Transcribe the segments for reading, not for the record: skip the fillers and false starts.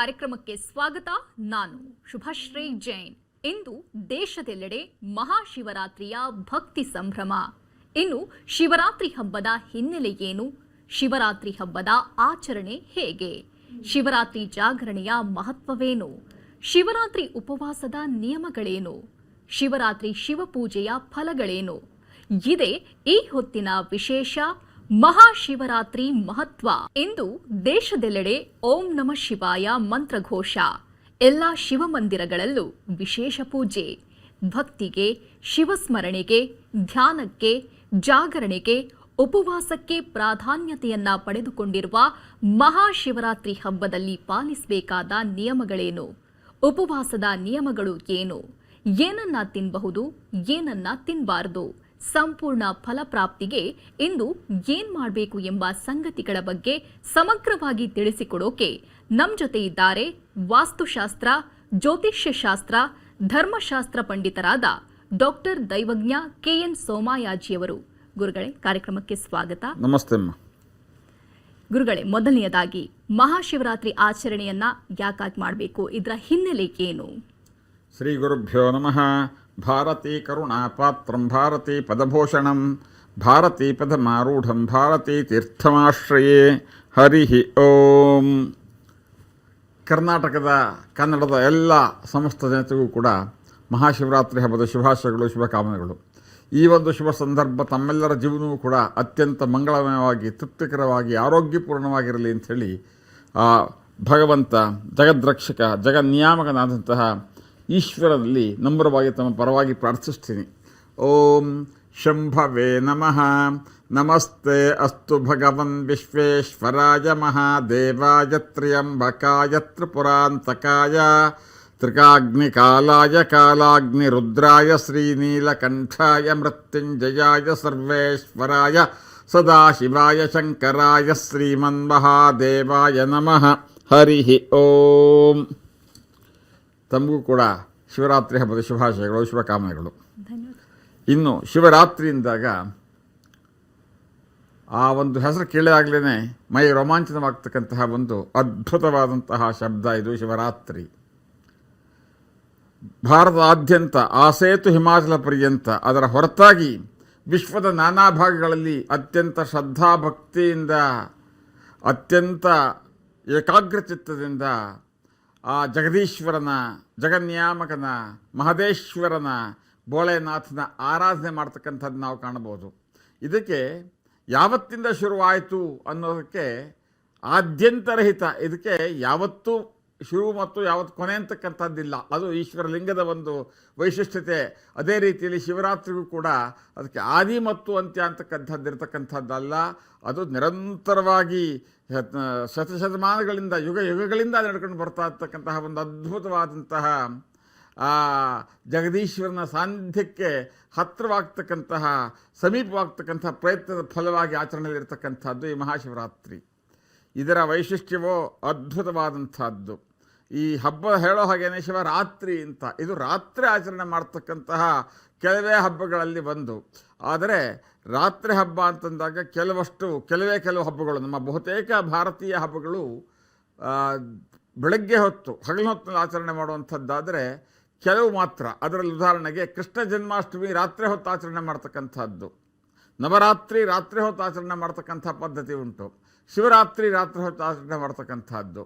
ಕಾರ್ಯಕ್ರಮಕ್ಕೆ ಸ್ವಾಗತ. ನಾನು ಶುಭಶ್ರೀ ಜೈನ್. ಇಂದು ದೇಶದೆಲ್ಲೆಡೆ ಮಹಾಶಿವರಾತ್ರಿಯ ಭಕ್ತಿ ಸಂಭ್ರಮ. ಇನ್ನು ಶಿವರಾತ್ರಿ ಹಬ್ಬದ ಹಿನ್ನೆಲೆ ಏನು? ಶಿವರಾತ್ರಿ ಹಬ್ಬದ ಆಚರಣೆ ಹೇಗೆ? ಶಿವರಾತ್ರಿ ಜಾಗರಣೆಯ ಮಹತ್ವವೇನು? ಶಿವರಾತ್ರಿ ಉಪವಾಸದ ನಿಯಮಗಳೇನು? ಶಿವರಾತ್ರಿ ಶಿವಪೂಜೆಯ ಫಲಗಳೇನು? ಇದೇ ಈ ಹೊತ್ತಿನ ವಿಶೇಷ. ಮಹಾಶಿವರಾತ್ರಿ ಮಹತ್ವ. ಇಂದು ದೇಶದೆಲ್ಲೆಡೆ ಓಂ ನಮಃ ಶಿವಾಯ ಮಂತ್ರಘೋಷ. ಎಲ್ಲ ಶಿವಮಂದಿರಗಳಲ್ಲೂ ವಿಶೇಷ ಪೂಜೆ. ಭಕ್ತಿಗೆ, ಶಿವಸ್ಮರಣೆಗೆ, ಧ್ಯಾನಕ್ಕೆ, ಜಾಗರಣೆಗೆ, ಉಪವಾಸಕ್ಕೆ ಪ್ರಾಧಾನ್ಯತೆಯನ್ನ ಪಡೆದುಕೊಂಡಿರುವ ಮಹಾಶಿವರಾತ್ರಿ ಹಬ್ಬದಲ್ಲಿ ಪಾಲಿಸಬೇಕಾದ ನಿಯಮಗಳೇನು? ಉಪವಾಸದ ನಿಯಮಗಳು ಏನು? ಏನನ್ನ ತಿನ್ನಬಹುದು, ಏನನ್ನ ತಿನ್ನಬಾರದು? ಸಂಪೂರ್ಣ ಫಲಪ್ರಾಪ್ತಿಗೆ ಇಂದು ಏನ್ ಮಾಡಬೇಕು ಎಂಬ ಸಂಗತಿಗಳ ಬಗ್ಗೆ ಸಮಗ್ರವಾಗಿ ತಿಳಿಸಿಕೊಡೋಕೆ ನಮ್ಮ ಜೊತೆ ಇದ್ದಾರೆ ವಾಸ್ತುಶಾಸ್ತ್ರ, ಜ್ಯೋತಿಷ್ಯ ಶಾಸ್ತ್ರ, ಧರ್ಮಶಾಸ್ತ್ರ ಪಂಡಿತರಾದ ಡಾಕ್ಟರ್ ದೈವಜ್ಞ KN ಸೋಮಾಯಾಜಿಯವರು. ಗುರುಗಳೇ, ಕಾರ್ಯಕ್ರಮಕ್ಕೆ ಸ್ವಾಗತ. ನಮಸ್ತೆ. ಗುರುಗಳೇ, ಮೊದಲನೆಯದಾಗಿ ಮಹಾಶಿವರಾತ್ರಿ ಆಚರಣೆಯನ್ನ ಯಾಕಾಗಿ ಮಾಡಬೇಕು? ಇದರ ಹಿನ್ನೆಲೆ ಏನು? ಶ್ರೀ ಗುರುಭ್ಯೋ ನಮಃ. ಭಾರತೀ ಕರುಣಾಪಾತ್ರಂ ಭಾರತೀ ಪದಭೂಷಣಂ ಭಾರತೀ ಪದಮಾರೂಢಂ ಭಾರತೀ ತೀರ್ಥಮಾಶ್ರಯೇ. ಹರಿ ಓಂ. ಕರ್ನಾಟಕದ, ಕನ್ನಡದ ಎಲ್ಲ ಸಮಸ್ತ ಜನತೆಗೂ ಕೂಡ ಮಹಾಶಿವರಾತ್ರಿ ಹಬ್ಬದ ಶುಭಾಶಯಗಳು, ಶುಭಕಾಮನೆಗಳು. ಈ ಒಂದು ಶುಭ ಸಂದರ್ಭ ತಮ್ಮೆಲ್ಲರ ಜೀವನವೂ ಕೂಡ ಅತ್ಯಂತ ಮಂಗಳಮಯವಾಗಿ, ತೃಪ್ತಿಕರವಾಗಿ, ಆರೋಗ್ಯಪೂರ್ಣವಾಗಿರಲಿ ಅಂಥೇಳಿ ಭಗವಂತ, ಜಗದ್ರಕ್ಷಕ, ಜಗನ್ನಿಯಾಮಕನಾದಂತಹ ಈಶ್ವರನಲ್ಲಿ ನಮ್ರವಾಗಿ ತಮ್ಮ ಪರವಾಗಿ ಪ್ರಾರ್ಥಿಸ್ತೀನಿ. ಓಂ ಶಂಭವೇ ನಮಃ. ನಮಸ್ತೆ ಅಸ್ತು ಭಗವನ್ ವಿಶ್ವೇಶ್ವರಾಯ ಮಹಾದೇವಾಯ ತ್ರ್ಯಂಬಕಾಯ ತ್ರಿಪುರಾಂತಕಾಯ ತ್ರಿಕಾಗ್ನಿಕಾಲಾಯ ಕಾಲಾಗ್ನಿರುದ್ರಾಯ ಶ್ರೀನೀಲಕಂಠಾಯ ಮೃತ್ಯುಂಜಯಾಯ ಸರ್ವೇಶ್ವರಾಯ ಸದಾಶಿವಾಯ ಶಂಕರಾಯ ಶ್ರೀಮನ್ಮಹಾದೇವಾಯ ನಮಃ. ಹರಿ ಓಂ. ತಮಗೂ ಕೂಡ ಶಿವರಾತ್ರಿ ಹಬ್ಬದ ಶುಭಾಶಯಗಳು, ಶುಭಕಾಮನೆಗಳು. ಇನ್ನು ಶಿವರಾತ್ರಿ ಎಂದಾಗ ಆ ಒಂದು ಹೆಸರು ಕೇಳಿದಾಗಲೇ ಮೈ ರೋಮಾಂಚನವಾಗ್ತಕ್ಕಂತಹ ಒಂದು ಅದ್ಭುತವಾದಂತಹ ಶಬ್ದ ಇದು ಶಿವರಾತ್ರಿ. ಭಾರತದಾದ್ಯಂತ ಆಸೇತು ಹಿಮಾಚಲ ಪರ್ಯಂತ, ಅದರ ಹೊರತಾಗಿ ವಿಶ್ವದ ನಾನಾ ಭಾಗಗಳಲ್ಲಿ ಅತ್ಯಂತ ಶ್ರದ್ಧಾಭಕ್ತಿಯಿಂದ, ಅತ್ಯಂತ ಏಕಾಗ್ರಚಿತ್ತದಿಂದ ಆ ಜಗದೀಶ್ವರನ, ಜಗನ್ನಿಯಾಮಕನ, ಮಹದೇಶ್ವರನ, ಭೋಳೆನಾಥನ ಆರಾಧನೆ ಮಾಡ್ತಕ್ಕಂಥದ್ದು ನಾವು ಕಾಣಬಹುದು. ಇದಕ್ಕೆ ಯಾವತ್ತಿಂದ ಶುರುವಾಯಿತು ಅನ್ನೋದಕ್ಕೆ ಆದ್ಯಂತರಹಿತ, ಇದಕ್ಕೆ ಯಾವತ್ತೂ ಶುರು ಮತ್ತು ಯಾವತ್ತು ಕೊನೆ ಅಂತಕ್ಕಂಥದ್ದಿಲ್ಲ. ಅದು ಈಶ್ವರಲಿಂಗದ ಒಂದು ವೈಶಿಷ್ಟ್ಯತೆ. ಅದೇ ರೀತಿಯಲ್ಲಿ ಶಿವರಾತ್ರಿಗೂ ಕೂಡ ಅದಕ್ಕೆ ಆದಿ ಮತ್ತು ಅಂತ್ಯ ಅಂತಕ್ಕಂಥದ್ದು ಇರತಕ್ಕಂಥದ್ದಲ್ಲ. ಅದು ನಿರಂತರವಾಗಿ ಶತಶತಮಾನಗಳಿಂದ, ಯುಗಗಳಿಂದ ನಡ್ಕೊಂಡು ಬರ್ತಾ ಇರ್ತಕ್ಕಂತಹ ಒಂದು ಅದ್ಭುತವಾದಂತಹ ಆ ಜಗದೀಶ್ವರನ ಸಾನ್ನಿಧ್ಯಕ್ಕೆ ಹತ್ತಿರವಾಗ್ತಕ್ಕಂತಹ, ಸಮೀಪವಾಗ್ತಕ್ಕಂತಹ ಪ್ರಯತ್ನದ ಫಲವಾಗಿ ಆಚರಣೆಯಲ್ಲಿರ್ತಕ್ಕಂಥದ್ದು ಈ ಮಹಾಶಿವರಾತ್ರಿ. ಇದರ ವೈಶಿಷ್ಟ್ಯವೋ ಅದ್ಭುತವಾದಂಥದ್ದು. ಈ ಹಬ್ಬ ಹೇಳೋ ಹಾಗೇನೆ ಶಿವರಾತ್ರಿ ಅಂತ, ಇದು ರಾತ್ರಿ ಆಚರಣೆ ಮಾಡ್ತಕ್ಕಂತಹ ಕೆಲವೇ ಹಬ್ಬಗಳಲ್ಲಿ ಒಂದು. ಆದರೆ ರಾತ್ರಿ ಹಬ್ಬ ಅಂತಂದಾಗ ಕೆಲವು ಹಬ್ಬಗಳು, ನಮ್ಮ ಬಹುತೇಕ ಭಾರತೀಯ ಹಬ್ಬಗಳು ಬೆಳಗ್ಗೆ ಹೊತ್ತು, ಹಗಲು ಹೊತ್ತಿನಲ್ಲಿ ಆಚರಣೆ ಮಾಡುವಂಥದ್ದಾದರೆ ಕೆಲವು ಮಾತ್ರ. ಅದರಲ್ಲಿ ಉದಾಹರಣೆಗೆ ಕೃಷ್ಣ ಜನ್ಮಾಷ್ಟಮಿ ರಾತ್ರಿ ಹೊತ್ತು ಆಚರಣೆ ಮಾಡ್ತಕ್ಕಂಥದ್ದು, ನವರಾತ್ರಿ ರಾತ್ರಿ ಹೊತ್ತು ಆಚರಣೆ ಮಾಡ್ತಕ್ಕಂಥ ಪದ್ಧತಿ ಉಂಟು, ಶಿವರಾತ್ರಿ ರಾತ್ರಿ ಹೊತ್ತು ಆಚರಣೆ ಮಾಡ್ತಕ್ಕಂಥದ್ದು.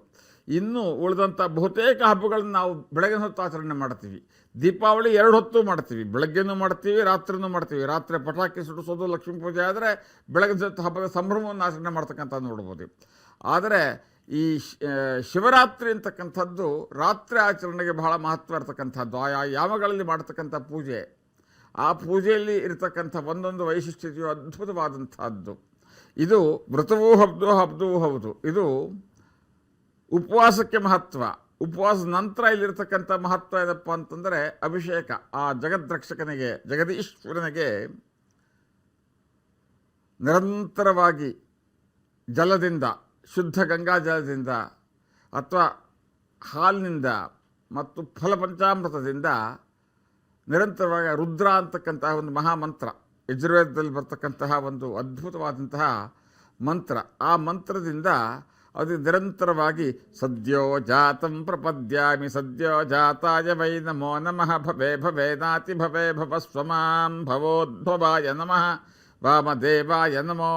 ಇನ್ನು ಉಳಿದಂಥ ಬಹುತೇಕ ಹಬ್ಬಗಳನ್ನು ನಾವು ಬೆಳಗಿನ ಹೊತ್ತು ಆಚರಣೆ ಮಾಡ್ತೀವಿ. ದೀಪಾವಳಿ 2 ಹೊತ್ತು ಮಾಡ್ತೀವಿ, ಬೆಳಗ್ಗೆನೂ ಮಾಡ್ತೀವಿ, ರಾತ್ರಿನೂ ಮಾಡ್ತೀವಿ. ರಾತ್ರಿ ಪಟಾಕಿ ಸುಡಿಸೋದು, ಲಕ್ಷ್ಮೀ ಪೂಜೆ ಆದರೆ ಬೆಳಗಿನ ಹೊತ್ತು ಹಬ್ಬದ ಸಂಭ್ರಮವನ್ನು ಆಚರಣೆ ಮಾಡ್ತಕ್ಕಂಥದ್ದು ನೋಡ್ಬೋದು. ಆದರೆ ಈ ಶಿವರಾತ್ರಿ ಅಂತಕ್ಕಂಥದ್ದು ರಾತ್ರಿ ಆಚರಣೆಗೆ ಬಹಳ ಮಹತ್ವ ಇರ್ತಕ್ಕಂಥದ್ದು. ಆಯಾ ಯಾಮಗಳಲ್ಲಿ ಮಾಡ್ತಕ್ಕಂಥ ಪೂಜೆ, ಆ ಪೂಜೆಯಲ್ಲಿ ಇರತಕ್ಕಂಥ ಒಂದೊಂದು ವೈಶಿಷ್ಟ್ಯತೆಯು ಅದ್ಭುತವಾದಂಥದ್ದು. ಇದು ವ್ರತವೂ ಹಬ್ಬವೂ ಹೌದು. ಇದು ಉಪವಾಸಕ್ಕೆ ಮಹತ್ವ. ಉಪವಾಸದ ನಂತರ ಇಲ್ಲಿರ್ತಕ್ಕಂಥ ಮಹತ್ವ ಏನಪ್ಪ ಅಂತಂದರೆ ಅಭಿಷೇಕ. ಆ ಜಗದ್ರಕ್ಷಕನಿಗೆ, ಜಗದೀಶ್ವರನಿಗೆ ನಿರಂತರವಾಗಿ ಜಲದಿಂದ, ಶುದ್ಧ ಗಂಗಾ ಜಲದಿಂದ ಅಥವಾ ಹಾಲಿನಿಂದ ಮತ್ತು ಫಲಪಂಚಾಮೃತದಿಂದ ನಿರಂತರವಾಗಿ ರುದ್ರ ಅಂತಕ್ಕಂತಹ ಒಂದು ಮಹಾಮಂತ್ರ, ಯಜುರ್ವೇದದಲ್ಲಿ ಬರ್ತಕ್ಕಂತಹ ಒಂದು ಅದ್ಭುತವಾದಂತಹ ಮಂತ್ರ. ಆ ಮಂತ್ರದಿಂದ ಅದು ನಿರಂತರವಾಗಿ ಸದ್ಯೋ ಜಾತಂ ಪ್ರಪದ್ಯಾಮಿ ಸದ್ಯೋ ಜಾತಾಯ ವೈ ನಮೋ ನಮಃ ಭವೇ ಭವೇನಾತಿ ಭವೇ ಭವಸ್ವಮಾಂ ಭವೋದ್ಭವಾಯ ನಮಃ ವಾಮದೇವಾಯ ನಮೋ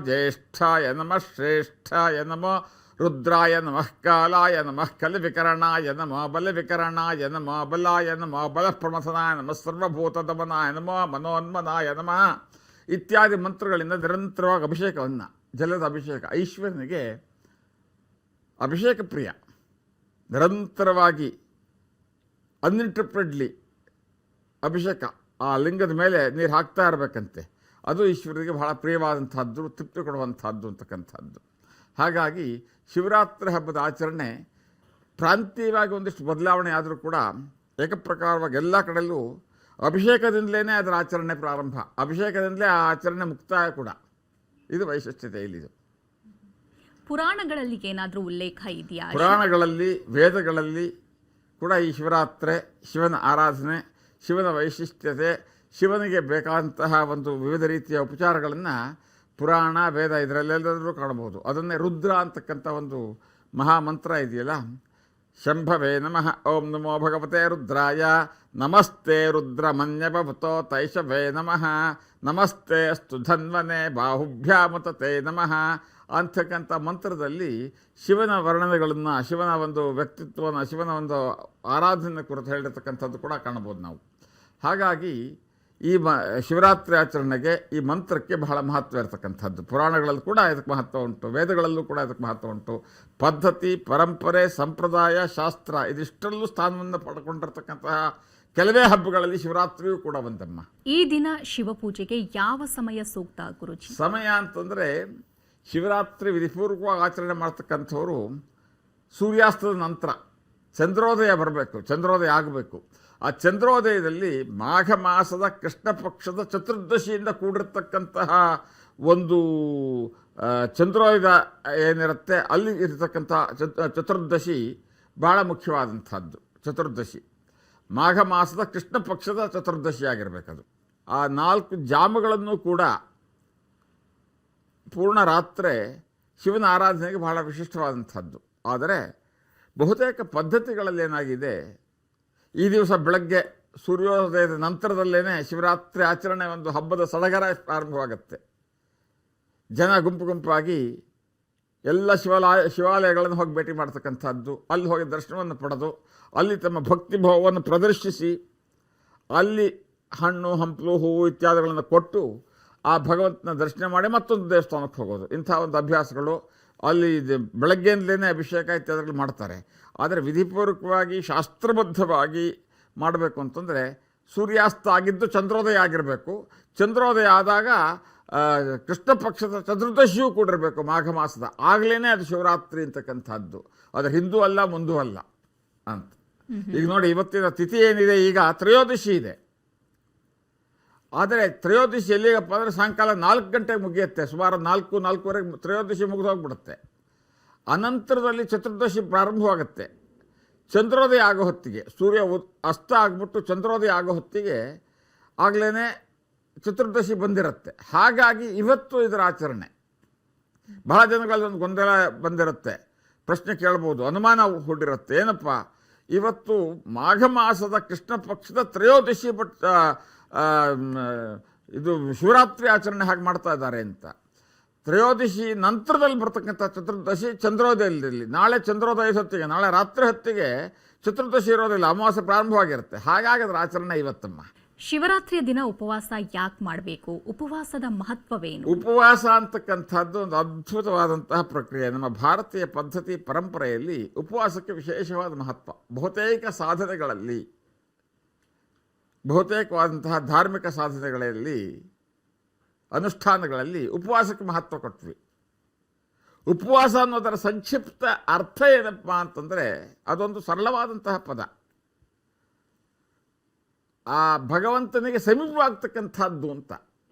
ಜ್ಯೇಷ್ಠಾಯ ನಮಃ ಶ್ರೇಷ್ಠಾಯ ನಮೋ ರುದ್ರಾಯ ನಮಃ ಕಾಲಾಯ ನಮಃ ಕಲಿವಿಕರಣಾಯ ನಮೋ ಬಲವಿಕರಣಾಯ ನಮೋ ಬಲಾಯ ನಮೋ ಬಲಪ್ರಮಥನಾಯ ನಮಃ ಸರ್ವಭೂತದಮನಾಯ ನಮೋ ಮನೋನ್ಮನಾಯ ನಮಃ ಇತ್ಯಾದಿ ಮಂತ್ರಗಳಿಂದ ನಿರಂತರವಾಗಿ ಅಭಿಷೇಕವನ್ನು, ಜಲದ ಅಭಿಷೇಕ. ಐಶ್ವರ್ಯನಿಗೆ ಅಭಿಷೇಕ ಪ್ರಿಯ, ನಿರಂತರವಾಗಿ ಅನ್ಇಂಟರ್ಪ್ರೆಡ್ಲಿ ಅಭಿಷೇಕ, ಆ ಲಿಂಗದ ಮೇಲೆ ನೀರು ಹಾಕ್ತಾ ಇರಬೇಕಂತೆ. ಅದು ಈಶ್ವರನಿಗೆ ಬಹಳ ಪ್ರಿಯವಾದಂಥದ್ದು, ತೃಪ್ತಿ ಕೊಡುವಂಥದ್ದು ಅಂತಕ್ಕಂಥದ್ದು. ಹಾಗಾಗಿ ಶಿವರಾತ್ರಿ ಹಬ್ಬದ ಆಚರಣೆ ಪ್ರಾಂತೀಯವಾಗಿ ಒಂದಿಷ್ಟು ಬದಲಾವಣೆ ಆದರೂ ಕೂಡ ಏಕಪ್ರಕಾರವಾಗಿ ಎಲ್ಲ ಕಡೆಯಲ್ಲೂ ಅಭಿಷೇಕದಿಂದಲೇ ಅದರ ಆಚರಣೆ ಪ್ರಾರಂಭ, ಅಭಿಷೇಕದಿಂದಲೇ ಆ ಆಚರಣೆ ಮುಕ್ತಾಯ ಕೂಡ. ಇದು ವೈಶಿಷ್ಟ್ಯತೆ ಇಲ್ಲಿದು. ಪುರಾಣಗಳಲ್ಲಿ ಏನಾದರೂ ಉಲ್ಲೇಖ ಇದೆಯಾ? ಪುರಾಣಗಳಲ್ಲಿ, ವೇದಗಳಲ್ಲಿ ಕೂಡ ಈ ಶಿವರಾತ್ರಿ, ಶಿವನ ಆರಾಧನೆ, ಶಿವನ ವೈಶಿಷ್ಟ್ಯತೆ, ಶಿವನಿಗೆ ಬೇಕಾದಂತಹ ಒಂದು ವಿವಿಧ ರೀತಿಯ ಉಪಚಾರಗಳನ್ನು ಪುರಾಣ, ವೇದ ಇದರಲ್ಲೆಲ್ಲರೂ ಕಾಣಬಹುದು. ಅದನ್ನೇ ರುದ್ರ ಅಂತಕ್ಕಂಥ ಒಂದು ಮಹಾಮಂತ್ರ ಇದೆಯಲ್ಲ, ಶಂಭವೇ ನಮಃ, ಓಂ ನಮೋ ಭಗವತೆ ರುದ್ರಾಯ, ನಮಸ್ತೆ ರುದ್ರಮನ್ಯಭವತೋ ತೈಷವೇ ನಮಃ, ನಮಸ್ತೆ ಅಸ್ತು ಧನ್ವನೆ ಬಾಹುಭ್ಯಾಮುತತೆ ನಮಃ ಅಂತಕ್ಕಂಥ ಮಂತ್ರದಲ್ಲಿ ಶಿವನ ವರ್ಣನೆಗಳನ್ನು, ಶಿವನ ಒಂದು ವ್ಯಕ್ತಿತ್ವವನ್ನು, ಶಿವನ ಒಂದು ಆರಾಧನೆ ಕುರಿತು ಹೇಳಿರ್ತಕ್ಕಂಥದ್ದು ಕೂಡ ಕಾಣಬಹುದು ನಾವು. ಹಾಗಾಗಿ ಈ ಶಿವರಾತ್ರಿ ಆಚರಣೆಗೆ ಈ ಮಂತ್ರಕ್ಕೆ ಬಹಳ ಮಹತ್ವ ಇರತಕ್ಕಂಥದ್ದು. ಪುರಾಣಗಳಲ್ಲಿ ಕೂಡ ಇದಕ್ಕೆ ಮಹತ್ವ ಉಂಟು, ವೇದಗಳಲ್ಲೂ ಕೂಡ ಇದಕ್ಕೆ ಮಹತ್ವ ಉಂಟು. ಪದ್ಧತಿ, ಪರಂಪರೆ, ಸಂಪ್ರದಾಯ, ಶಾಸ್ತ್ರ ಇದಿಷ್ಟರಲ್ಲೂ ಸ್ಥಾನವನ್ನು ಪಡ್ಕೊಂಡಿರ್ತಕ್ಕಂತಹ ಕೆಲವೇ ಹಬ್ಬಗಳಲ್ಲಿ ಶಿವರಾತ್ರಿಯೂ ಕೂಡ ಒಂದಮ್ಮ. ಈ ದಿನ ಶಿವಪೂಜೆಗೆ ಯಾವ ಸಮಯ ಸೂಕ್ತ ಗುರುಜಿ? ಸಮಯ ಅಂತಂದರೆ ಶಿವರಾತ್ರಿ ವಿಧಿಪೂರ್ವಕವಾಗಿ ಆಚರಣೆ ಮಾಡ್ತಕ್ಕಂಥವರು ಸೂರ್ಯಾಸ್ತದ ನಂತರ ಚಂದ್ರೋದಯ ಬರಬೇಕು, ಚಂದ್ರೋದಯ ಆಗಬೇಕು. ಆ ಚಂದ್ರೋದಯದಲ್ಲಿ ಮಾಘ ಮಾಸದ ಕೃಷ್ಣ ಪಕ್ಷದ ಚತುರ್ದಶಿಯಿಂದ ಕೂಡಿರ್ತಕ್ಕಂತಹ ಒಂದು ಚಂದ್ರೋದಯ ಏನಿರುತ್ತೆ, ಅಲ್ಲಿ ಇರತಕ್ಕಂಥ ಚತುರ್ದಶಿ ಭಾಳ ಮುಖ್ಯವಾದಂಥದ್ದು. ಚತುರ್ದಶಿ ಮಾಘ ಮಾಸದ ಕೃಷ್ಣ ಪಕ್ಷದ ಚತುರ್ದಶಿ ಆಗಿರಬೇಕದು. ಆ 4 ಜಾಮಗಳನ್ನು ಕೂಡ ಪೂರ್ಣ ರಾತ್ರಿ ಶಿವನ ಆರಾಧನೆಗೆ ಬಹಳ ವಿಶಿಷ್ಟವಾದಂಥದ್ದು. ಆದರೆ ಬಹುತೇಕ ಪದ್ಧತಿಗಳಲ್ಲಿ ಏನಾಗಿದೆ, ಈ ದಿವಸ ಬೆಳಗ್ಗೆ ಸೂರ್ಯೋದಯದ ನಂತರದಲ್ಲೇ ಶಿವರಾತ್ರಿ ಆಚರಣೆ ಒಂದು ಹಬ್ಬದ ಸಡಗರ ಪ್ರಾರಂಭವಾಗುತ್ತೆ. ಜನ ಗುಂಪು ಗುಂಪಾಗಿ ಎಲ್ಲ ಶಿವಾಲಯಗಳನ್ನು ಹೋಗಿ ಭೇಟಿ ಮಾಡ್ತಕ್ಕಂಥದ್ದು, ಅಲ್ಲಿ ಹೋಗಿ ದರ್ಶನವನ್ನು ಪಡೆದು ಅಲ್ಲಿ ತಮ್ಮ ಭಕ್ತಿ ಭಾವವನ್ನು ಪ್ರದರ್ಶಿಸಿ ಅಲ್ಲಿ ಹಣ್ಣು ಹಂಪಲು ಹೂವು ಇತ್ಯಾದಿಗಳನ್ನು ಕೊಟ್ಟು ಆ ಭಗವಂತನ ದರ್ಶನ ಮಾಡಿ ಮತ್ತೊಂದು ದೇವಸ್ಥಾನಕ್ಕೆ ಹೋಗೋದು, ಇಂಥ ಒಂದು ಅಭ್ಯಾಸಗಳು ಅಲ್ಲಿ ಬೆಳಗ್ಗೆಯಿಂದಲೇ ಅಭಿಷೇಕ ಇತ್ಯಾದಿಗಳು ಮಾಡ್ತಾರೆ. ಆದರೆ ವಿಧಿಪೂರ್ವಕವಾಗಿ ಶಾಸ್ತ್ರಬದ್ಧವಾಗಿ ಮಾಡಬೇಕು ಅಂತಂದರೆ ಸೂರ್ಯಾಸ್ತ ಆಗಿದ್ದು ಚಂದ್ರೋದಯ ಆಗಿರಬೇಕು. ಚಂದ್ರೋದಯ ಆದಾಗ ಕೃಷ್ಣ ಪಕ್ಷದ ಚತುರ್ದಶಿಯೂ ಕೂಡ ಇರಬೇಕು ಮಾಘ ಮಾಸದ, ಆಗಲೇ ಅದು ಶಿವರಾತ್ರಿ ಅಂತಕ್ಕಂಥದ್ದು. ಅದು ಹಿಂದೂ ಅಲ್ಲ ಮುಂದೂ ಅಲ್ಲ ಅಂತ. ಈಗ ನೋಡಿ, ಇವತ್ತಿನ ತಿಥಿ ಏನಿದೆ, ಈಗ ತ್ರಯೋದಶಿ ಇದೆ. ಆದರೆ ತ್ರಯೋದಶಿ ಎಲ್ಲಿಗಪ್ಪ ಅಂದರೆ ಸಾಯಂಕಾಲ 4 ಗಂಟೆಗೆ ಮುಗಿಯುತ್ತೆ, ಸುಮಾರು 4-4:15 ತ್ರಯೋದಶಿ ಮುಗಿದು ಹೋಗ್ಬಿಡುತ್ತೆ. ಅನಂತರದಲ್ಲಿ ಚತುರ್ದಶಿ ಪ್ರಾರಂಭವಾಗುತ್ತೆ. ಚಂದ್ರೋದಯ ಆಗೋ ಹೊತ್ತಿಗೆ, ಸೂರ್ಯ ಅಸ್ತ ಆಗಿಬಿಟ್ಟು ಚಂದ್ರೋದಯ ಆಗೋ ಹೊತ್ತಿಗೆ ಆಗಲೇ ಚತುರ್ದಶಿ ಬಂದಿರುತ್ತೆ. ಹಾಗಾಗಿ ಇವತ್ತು ಇದರ ಆಚರಣೆ ಬಹಳ ಜನಗಳಲ್ಲಿ ಒಂದು ಗೊಂದಲ ಬಂದಿರುತ್ತೆ, ಪ್ರಶ್ನೆ ಕೇಳ್ಬೋದು, ಅನುಮಾನ ಹುಟ್ಟಿರುತ್ತೆ. ಏನಪ್ಪ, ಇವತ್ತು ಮಾಘ ಮಾಸದ ಕೃಷ್ಣ ಪಕ್ಷದ ತ್ರಯೋದಶಿ, ಬಟ್ ಇದು ಶಿವರಾತ್ರಿ ಆಚರಣೆ ಹಾಗೆ ಮಾಡ್ತಾ ಇದ್ದಾರೆ ಅಂತ. ತ್ರಯೋದಶಿ ನಂತರದಲ್ಲಿ ಬರ್ತಕ್ಕಂಥ ಚತುರ್ದಶಿ ಚಂದ್ರೋದಯದಲ್ಲಿ, ನಾಳೆ ಚಂದ್ರೋದಯ ಹೊತ್ತಿಗೆ, ನಾಳೆ ರಾತ್ರಿ ಹೊತ್ತಿಗೆ ಚತುರ್ದಶಿ ಇರೋದಿಲ್ಲ, ಅಮಾವಾಸ್ಯೆ ಪ್ರಾರಂಭವಾಗಿರುತ್ತೆ. ಹಾಗಾಗಿ ಅದರ ಆಚರಣೆ ಇವತ್ತಮ್ಮ. ಶಿವರಾತ್ರಿಯ ದಿನ ಉಪವಾಸ ಯಾಕೆ ಮಾಡಬೇಕು? ಉಪವಾಸದ ಮಹತ್ವವೇನು? ಉಪವಾಸ ಅಂತಕ್ಕಂಥದ್ದು ಒಂದು ಅದ್ಭುತವಾದಂತಹ ಪ್ರಕ್ರಿಯೆ. ನಮ್ಮ ಭಾರತೀಯ ಪದ್ಧತಿ ಪರಂಪರೆಯಲ್ಲಿ ಉಪವಾಸಕ್ಕೆ ವಿಶೇಷವಾದ ಮಹತ್ವ. ಬಹುತೇಕ ಸಾಧನೆಗಳಲ್ಲಿ, ಬಹುತೇಕವಾದಂತಹ ಧಾರ್ಮಿಕ ಸಾಧನೆಗಳಲ್ಲಿ, ಅನುಷ್ಠಾನಗಳಲ್ಲಿ ಉಪವಾಸಕ್ಕೆ ಮಹತ್ವ ಕೊಟ್ವಿ. ಉಪವಾಸ ಅನ್ನೋದರ ಸಂಕ್ಷಿಪ್ತ ಅರ್ಥ ಏನಪ್ಪ ಅಂತಂದರೆ, ಅದೊಂದು ಸರಳವಾದಂತಹ ಪದ. ಆ ಭಗವಂತನಿಗೆ ಸಮೀಪವಾಗ್ತಕ್ಕಂಥದ್ದು ಅಂತ,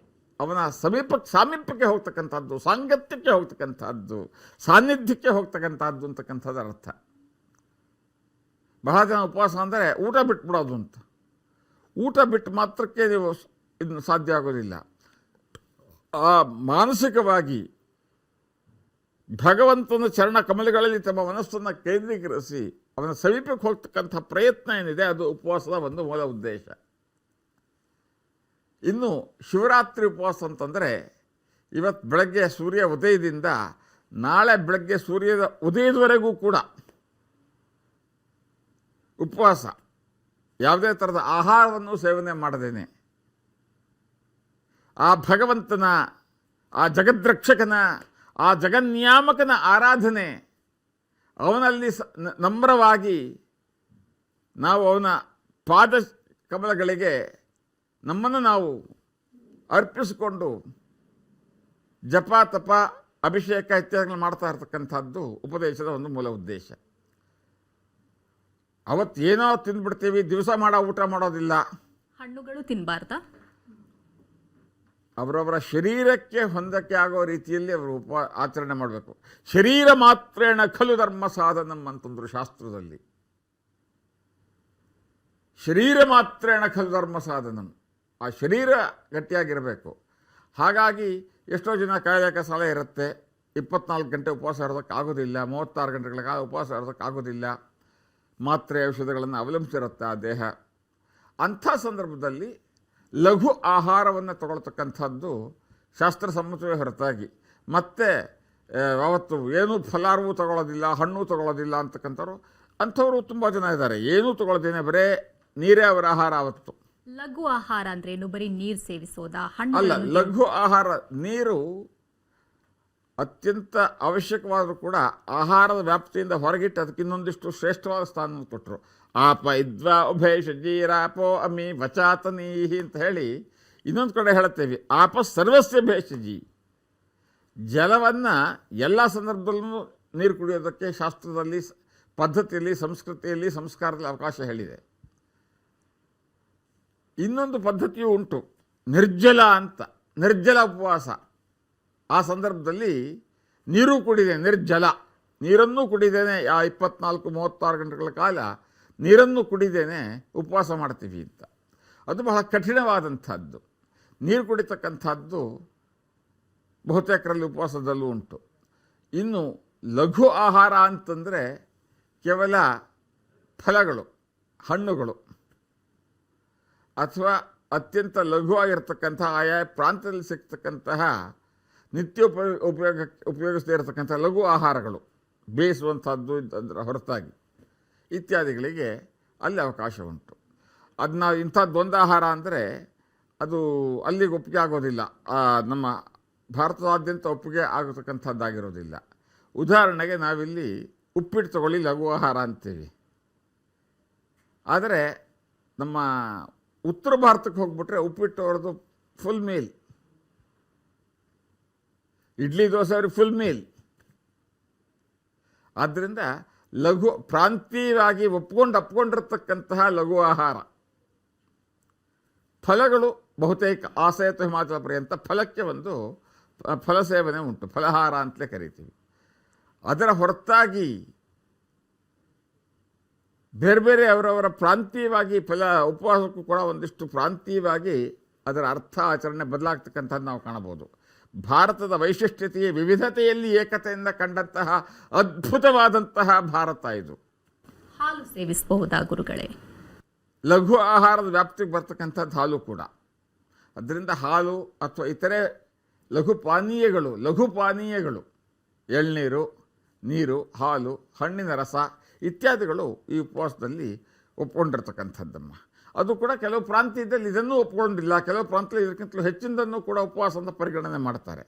ಅವನ ಸಾಮೀಪ್ಯಕ್ಕೆ ಹೋಗ್ತಕ್ಕಂಥದ್ದು, ಸಾಂಗತ್ಯಕ್ಕೆ ಹೋಗ್ತಕ್ಕಂಥದ್ದು, ಸಾನ್ನಿಧ್ಯಕ್ಕೆ ಹೋಗ್ತಕ್ಕಂಥದ್ದು ಅಂತಕ್ಕಂಥದ್ದರ ಅರ್ಥ. ಬಹಳ ಜನ ಉಪವಾಸ ಅಂದರೆ ಊಟ ಬಿಟ್ಬಿಡೋದು ಅಂತ. ಊಟ ಬಿಟ್ಟು ಮಾತ್ರಕ್ಕೆ ನೀವು ಇದನ್ನು ಸಾಧ್ಯ ಆಗೋದಿಲ್ಲ. ಆ ಮಾನಸಿಕವಾಗಿ ಭಗವಂತನ ಚರಣ ಕಮಲಗಳಲ್ಲಿ ತಮ್ಮ ಮನಸ್ಸನ್ನು ಕೇಂದ್ರೀಕರಿಸಿ ಅವನ ಸಮೀಪಕ್ಕೆ ಹೋಗ್ತಕ್ಕಂಥ ಪ್ರಯತ್ನ ಏನಿದೆ ಅದು ಉಪವಾಸದ ಒಂದು ಮೂಲ ಉದ್ದೇಶ. ಇನ್ನು ಶಿವರಾತ್ರಿ ಉಪವಾಸ ಅಂತಂದರೆ ಇವತ್ತು ಬೆಳಗ್ಗೆ ಸೂರ್ಯ ಉದಯದಿಂದ ನಾಳೆ ಬೆಳಗ್ಗೆ ಸೂರ್ಯದ ಉದಯದವರೆಗೂ ಕೂಡ ಉಪವಾಸ, ಯಾವುದೇ ಥರದ ಆಹಾರವನ್ನು ಸೇವನೆ ಮಾಡದೇನೆ ಆ ಭಗವಂತನ, ಆ ಜಗದ್ರಕ್ಷಕನ, ಆ ಜಗನ್ನಿಯಾಮಕನ ಆರಾಧನೆ, ಅವನಲ್ಲಿ ನಮ್ರವಾಗಿ ನಾವು ಅವನ ಪಾದ ಕಮಲಗಳಿಗೆ ನಮ್ಮನ್ನು ನಾವು ಅರ್ಪಿಸಿಕೊಂಡು ಜಪ ತಪ ಅಭಿಷೇಕ ಇತ್ಯಾದಿಗಳು ಮಾಡ್ತಾ ಇರ್ತಕ್ಕಂಥದ್ದು ಉಪದೇಶದ ಒಂದು ಮೂಲ ಉದ್ದೇಶ. ಅವತ್ತು ಏನೋ ತಿಂದ್ಬಿಡ್ತೀವಿ, ದಿವಸ ಮಾಡೋ ಊಟ ಮಾಡೋದಿಲ್ಲ. ಹಣ್ಣುಗಳು ತಿನ್ನಬಾರ್ದಾ? ಅವರವರ ಶರೀರಕ್ಕೆ ಹೊಂದಕ್ಕೆ ಆಗೋ ರೀತಿಯಲ್ಲಿ ಅವರು ಆಚರಣೆ ಮಾಡಬೇಕು. ಶರೀರ ಮಾತ್ರೇಣ ಖಲು ಧರ್ಮ ಸಾಧನಂ ಅಂತಂದರು ಶಾಸ್ತ್ರದಲ್ಲಿ. ಶರೀರ ಮಾತ್ರೇಣ ಖಲು ಧರ್ಮ ಸಾಧನಂ, ಆ ಶರೀರ ಗಟ್ಟಿಯಾಗಿರಬೇಕು. ಹಾಗಾಗಿ ಎಷ್ಟೋ ಜನ ಕಾಯಕ ಸಾಲ ಇರುತ್ತೆ, 24 ಗಂಟೆ ಉಪವಾಸ ಇರೋದಕ್ಕಾಗೋದಿಲ್ಲ, 36 ಗಂಟೆಗಳ ಕಾಲ ಉಪವಾಸ ಇರೋದಕ್ಕಾಗೋದಿಲ್ಲ, ಮಾತ್ರೆ ಔಷಧಗಳನ್ನು ಅವಲಂಬಿಸಿರುತ್ತೆ ಆ ದೇಹ. ಅಂಥ ಸಂದರ್ಭದಲ್ಲಿ ಲಘು ಆಹಾರವನ್ನು ತಗೊಳ್ತಕ್ಕಂಥದ್ದು ಶಾಸ್ತ್ರಸಮ್ಮತವೇ ಹೊರತಾಗಿ ಮತ್ತೆ ಅವತ್ತು ಏನೂ ಫಲಾರ್ವೂ ತಗೊಳ್ಳೋದಿಲ್ಲ, ಹಣ್ಣು ತಗೊಳ್ಳೋದಿಲ್ಲ ಅಂತಕ್ಕಂಥವ್ರು ಅಂಥವರು ತುಂಬ ಜನ ಇದ್ದಾರೆ. ಏನೂ ತಗೊಳ್ಳೋದೇನೆ, ಬರೇ ನೀರೇ ಅವರ ಆಹಾರ ಅವತ್ತು. ಲಘು ಆಹಾರ ಅಂದ್ರೇನು? ಬರೀ ನೀರು ಸೇವಿಸೋದಾ? ಅಲ್ಲ, ಲಘು ಆಹಾರ, ನೀರು ಅತ್ಯಂತ ಅವಶ್ಯಕವಾದರೂ ಕೂಡ ಆಹಾರದ ವ್ಯಾಪ್ತಿಯಿಂದ ಹೊರಗಿಟ್ಟು ಅದಕ್ಕೆ ಇನ್ನೊಂದಿಷ್ಟು ಶ್ರೇಷ್ಠವಾದ ಸ್ಥಾನವನ್ನು ಕೊಟ್ಟರು. ಆಪ ಇದ್ವಾ ಉಭಯ ಶಜೀರಾಪೋ ಅಮಿ ವಚಾತನೀಹಿ ಅಂತ ಹೇಳಿ ಇನ್ನೊಂದು ಕಡೆ ಹೇಳುತ್ತೇವೆ, ಆಪ ಸರ್ವಸ್ಯ ಭೇಷಜಿ. ಜಲವನ್ನು ಎಲ್ಲ ಸಂದರ್ಭದಲ್ಲೂ ನೀರು ಕುಡಿಯೋದಕ್ಕೆ ಶಾಸ್ತ್ರದಲ್ಲಿ, ಪದ್ಧತಿಯಲ್ಲಿ, ಸಂಸ್ಕೃತಿಯಲ್ಲಿ, ಸಂಸ್ಕಾರದಲ್ಲಿ ಅವಕಾಶ ಹೇಳಿದೆ. ಇನ್ನೊಂದು ಪದ್ಧತಿಯೂ ಉಂಟು, ನಿರ್ಜಲ ಅಂತ, ನಿರ್ಜಲ ಉಪವಾಸ. ಆ ಸಂದರ್ಭದಲ್ಲಿ ನೀರು ಕುಡಿದೆ, ನಿರ್ಜಲ, ನೀರನ್ನು ಕುಡಿದೇನೆ, 24-36 ಗಂಟೆಗಳ ಕಾಲ ನೀರನ್ನು ಕುಡಿದೇನೆ ಉಪವಾಸ ಮಾಡ್ತೀವಿ ಅಂತ. ಅದು ಬಹಳ ಕಠಿಣವಾದಂಥದ್ದು. ನೀರು ಕುಡಿತಕ್ಕಂಥದ್ದು ಬಹುತೇಕರಲ್ಲಿ ಉಪವಾಸದಲ್ಲೂ ಉಂಟು. ಇನ್ನು ಲಘು ಆಹಾರ ಅಂತಂದರೆ ಕೇವಲ ಫಲಗಳು, ಹಣ್ಣುಗಳು, ಅಥವಾ ಅತ್ಯಂತ ಲಘುವಾಗಿರ್ತಕ್ಕಂಥ ಆಯಾ ಪ್ರಾಂತ್ಯದಲ್ಲಿ ಸಿಗ್ತಕ್ಕಂತಹ ನಿತ್ಯ ಉಪಯೋಗಿಸದೇ ಇರತಕ್ಕಂಥ ಲಘು ಆಹಾರಗಳು, ಬೇಯಿಸುವಂಥದ್ದು ಅದರ ಹೊರತಾಗಿ ಇತ್ಯಾದಿಗಳಿಗೆ ಅಲ್ಲಿ ಅವಕಾಶ ಉಂಟು. ಅದನ್ನ ಇಂಥದ್ದೊಂದು ಆಹಾರ ಅಂದರೆ ಅದು ಅಲ್ಲಿಗೆ ಒಪ್ಪಿಗೆ ಆಗೋದಿಲ್ಲ, ನಮ್ಮ ಭಾರತದಾದ್ಯಂತ ಒಪ್ಪಿಗೆ ಆಗತಕ್ಕಂಥದ್ದಾಗಿರೋದಿಲ್ಲ. ಉದಾಹರಣೆಗೆ ನಾವಿಲ್ಲಿ ಉಪ್ಪಿಟ್ಟು ತಗೊಳ್ಳಿ ಲಘು ಆಹಾರ ಅಂತೀವಿ. ಆದರೆ ನಮ್ಮ ಉತ್ತರ ಭಾರತಕ್ಕೆ ಹೋಗ್ಬಿಟ್ರೆ ಉಪ್ಪಿಟ್ಟು ಅವ್ರದ್ದು ಫುಲ್ ಮೀಲ್, ಇಡ್ಲಿ ದೋಸೆ ಅವ್ರಿಗೆ ಫುಲ್ ಮೀಲ್. ಆದ್ದರಿಂದ ಲಘು ಪ್ರಾಂತೀಯವಾಗಿ ಅಪ್ಕೊಂಡಿರ್ತಕ್ಕಂತಹ ಲಘು ಆಹಾರ. ಫಲಗಳು ಬಹುತೇಕ ಆಸೇತು ಹಿಮಾಚಲ ಪರ್ಯಂತ ಫಲಕ್ಕೆ ಒಂದು ಫಲ ಸೇವನೆ ಉಂಟು, ಫಲಹಾರ ಅಂತಲೇ ಕರಿತೀವಿ. ಅದರ ಹೊರತಾಗಿ ಬೇರೆ ಬೇರೆ ಅವರವರ ಪ್ರಾಂತೀಯವಾಗಿ ಉಪವಾಸಕ್ಕೂ ಕೂಡ ಒಂದಿಷ್ಟು ಪ್ರಾಂತೀಯವಾಗಿ ಅದರ ಅರ್ಥ ಆಚರಣೆ ಬದಲಾಗ್ತಕ್ಕಂಥದ್ದು ನಾವು ಕಾಣಬಹುದು. ಭಾರತದ ವೈಶಿಷ್ಟ್ಯತೆಯ ವಿವಿಧತೆಯಲ್ಲಿ ಏಕತೆಯಿಂದ ಕಂಡಂತಹ ಅದ್ಭುತವಾದಂತಹ ಭಾರತ ಇದು. ಹಾಲು ಸೇವಿಸಬಹುದಾ ಗುರುಗಳೇ? ಲಘು ಆಹಾರದ ವ್ಯಾಪ್ತಿಗೆ ಬರ್ತಕ್ಕಂಥದ್ದು ಹಾಲು ಕೂಡ. ಅದರಿಂದ ಹಾಲು ಅಥವಾ ಇತರೆ ಲಘು ಪಾನೀಯಗಳು, ಎಳ್ನೀರು, ನೀರು, ಹಾಲು, ಹಣ್ಣಿನ ರಸ ಇತ್ಯಾದಿಗಳು ಈ ಉಪವಾಸದಲ್ಲಿ ಒಪ್ಕೊಂಡಿರ್ತಕ್ಕಂಥದ್ದಮ್ಮ. ಅದು ಕೂಡ ಕೆಲವು ಪ್ರಾಂತ್ಯದಲ್ಲಿ ಇದನ್ನೂ ಒಪ್ಕೊಂಡಿಲ್ಲ, ಕೆಲವು ಪ್ರಾಂತ್ಯದಲ್ಲಿ ಇದಕ್ಕಿಂತಲೂ ಹೆಚ್ಚಿನದನ್ನು ಕೂಡ ಉಪವಾಸ ಅಂತ ಪರಿಗಣನೆ ಮಾಡ್ತಾರೆ.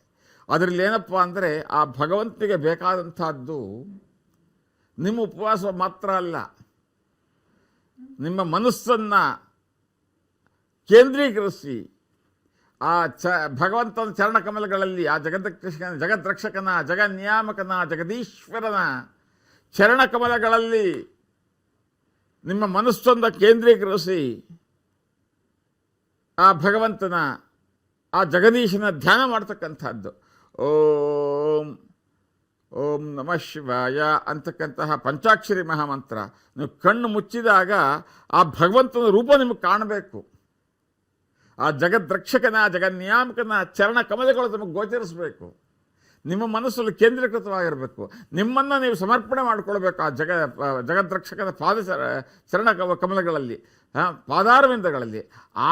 ಅದರಲ್ಲಿ ಏನಪ್ಪ ಅಂದರೆ ಆ ಭಗವಂತನಿಗೆ ಬೇಕಾದಂಥದ್ದು ನಿಮ್ಮ ಉಪವಾಸ ಮಾತ್ರ ಅಲ್ಲ, ನಿಮ್ಮ ಮನಸ್ಸನ್ನು ಕೇಂದ್ರೀಕರಿಸಿ ಆ ಭಗವಂತನ ಚರಣಕಮಲಗಳಲ್ಲಿ, ಆ ಜಗದ್ರಕ್ಷಕನ, ಜಗನ್ನಿಯಾಮಕನ, ಜಗದೀಶ್ವರನ ಚರಣಕಮಲಗಳಲ್ಲಿ ನಿಮ್ಮ ಮನಸ್ಸನ್ನು ಕೇಂದ್ರೀಕರಿಸಿ ಆ ಭಗವಂತನ, ಆ ಜಗದೀಶನ ಧ್ಯಾನ ಮಾಡ್ತಕ್ಕಂಥದ್ದು. ಓಂ ಓಂ ನಮಃ ಶಿವಾಯ ಅಂತಕ್ಕಂತಹ ಪಂಚಾಕ್ಷರಿ ಮಹಾಮಂತ್ರ ನೀವು ಕಣ್ಣು ಮುಚ್ಚಿದಾಗ ಆ ಭಗವಂತನ ರೂಪ ನಿಮಗೆ ಕಾಣಬೇಕು. ಆ ಜಗದ್ರಕ್ಷಕನ, ಜಗನ್ನಿಯಾಮಕನ ಚರಣ ಕಮಲಗಳು ನಮಗೆ ಗೋಚರಿಸಬೇಕು. ನಿಮ್ಮ ಮನಸ್ಸಲ್ಲಿ ಕೇಂದ್ರೀಕೃತವಾಗಿರಬೇಕು. ನಿಮ್ಮನ್ನು ನೀವು ಸಮರ್ಪಣೆ ಮಾಡಿಕೊಳ್ಬೇಕು ಆ ಜಗದ್ರಕ್ಷಕದ ಚರಣ ಕಮಲಗಳಲ್ಲಿ, ಪಾದಾರವಿಂದಗಳಲ್ಲಿ.